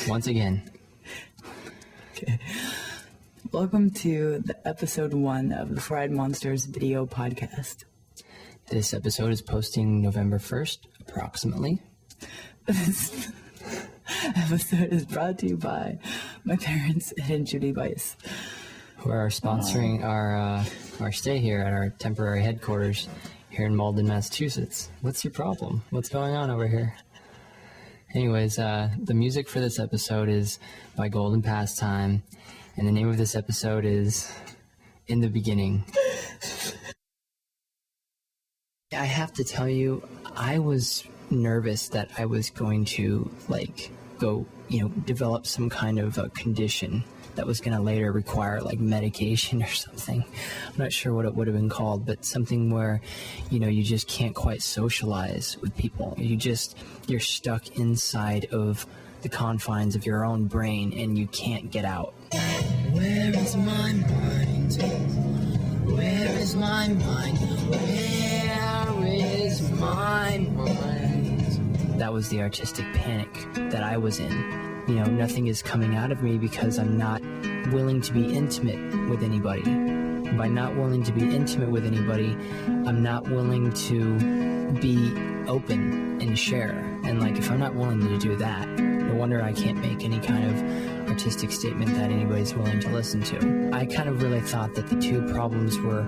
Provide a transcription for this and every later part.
once again. Okay. Welcome to the episode 1 of the Fried Monsters video podcast. This episode is posting November 1st, approximately. This episode is brought to you by my parents and Judy Weiss, who are sponsoring our stay here at our temporary headquarters here in Malden, Massachusetts. What's your problem? What's going on over here? Anyways, the music for this episode is by Golden Pastime, and the name of this episode is In the Beginning. I have to tell you, I was nervous that I was going to, develop some kind of a condition that was going to later require, medication or something. I'm not sure what it would have been called, but something where, you just can't quite socialize with people. You're stuck inside of the confines of your own brain, and you can't get out. Where is my mind? Where is my mind? Where is my mind? That was the artistic panic that I was in. Nothing is coming out of me because I'm not willing to be intimate with anybody. By not willing to be intimate with anybody, I'm not willing to be open and share. And if I'm not willing to do that, no wonder I can't make any kind of artistic statement that anybody's willing to listen to. I kind of really thought that the two problems were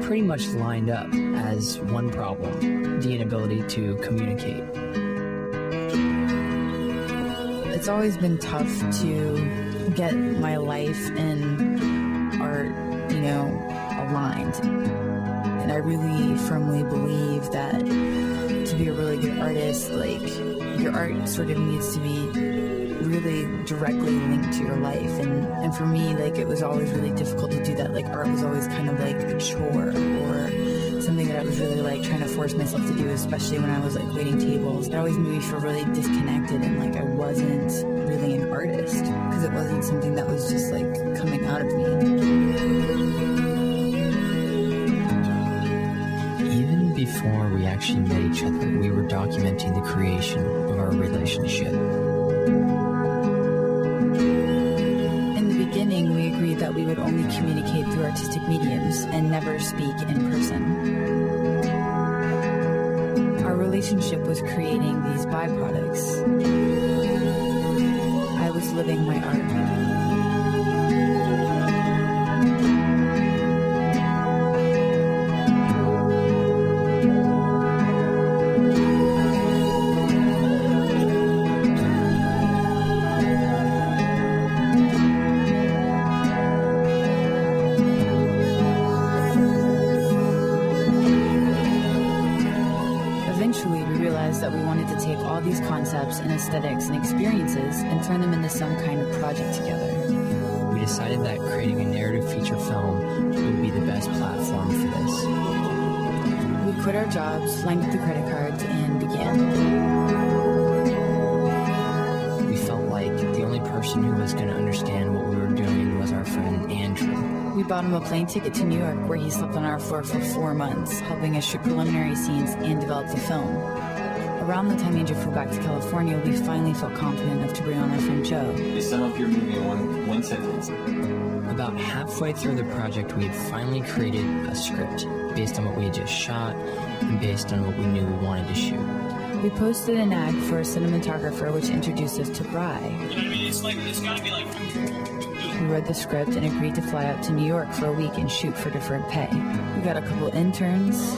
pretty much lined up as one problem, the inability to communicate. It's always been tough to get my life and art, aligned. And I really firmly believe that to be a really good artist, your art sort of needs to be really directly linked to your life. And for me, it was always really difficult to do that. Art was always kind of a chore or something that I was really trying to force myself to do, especially when I was waiting tables. It always made me feel really disconnected and I wasn't really an artist because it wasn't something that was just coming out of me. Even before we actually met each other, we were documenting the creation of our relationship. In the beginning, we agreed that we would only communicate through artistic mediums and never speak in person. Our relationship was creating these byproducts. I was living my art. That we wanted to take all these concepts and aesthetics and experiences and turn them into some kind of project together. We decided that creating a narrative feature film would be the best platform for this. We quit our jobs, lined up the credit cards, and began. We felt like the only person who was going to understand what we were doing was our friend Andrew. We bought him a plane ticket to New York, where he slept on our floor for 4 months, helping us shoot preliminary scenes and develop the film. Around the time Andrew flew back to California, we finally felt confident enough to bring on our friend Joe. You sum up your movie in one sentence. About halfway through the project, we had finally created a script based on what we had just shot and based on what we knew we wanted to shoot. We posted an ad for a cinematographer, which introduced us to Bry. It's gotta be We read the script and agreed to fly out to New York for a week and shoot for deferred pay. We got a couple interns.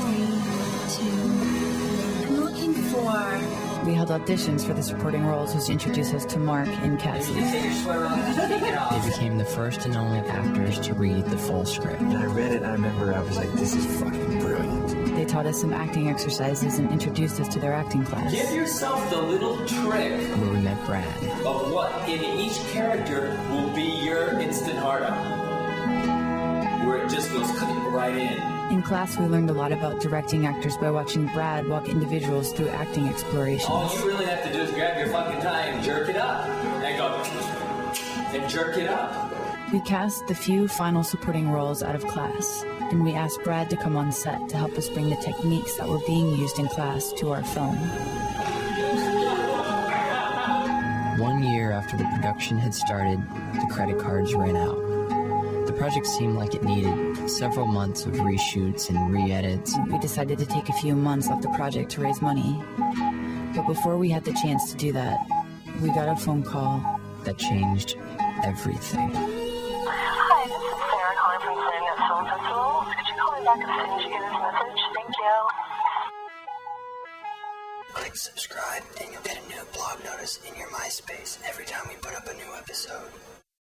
We held auditions for the supporting roles, which introduced us to Mark and Cassie. They became the first and only actors to read the full script. And I read it and I remember I was like, this is fucking brilliant. They taught us some acting exercises and introduced us to their acting class. Give yourself the little trick Where we met Brad. of what in each character will be your instant hard-on. Where it just goes right in. In class, we learned a lot about directing actors by watching Brad walk individuals through acting explorations. All you really have to do is grab your fucking tie and jerk it up. And go, and jerk it up. We cast the few final supporting roles out of class, and we asked Brad to come on set to help us bring the techniques that were being used in class to our film. 1 year after the production had started, the credit cards ran out. The project seemed like it needed several months of reshoots and re-edits. We decided to take a few months off the project to raise money. But before we had the chance to do that, we got a phone call that changed everything. Hi, this is Sarah calling from Sandnet Film Festival. Could you call me back as soon as you get this message? Thank you. Click subscribe and you'll get a new blog notice in your MySpace every time we put up a new episode.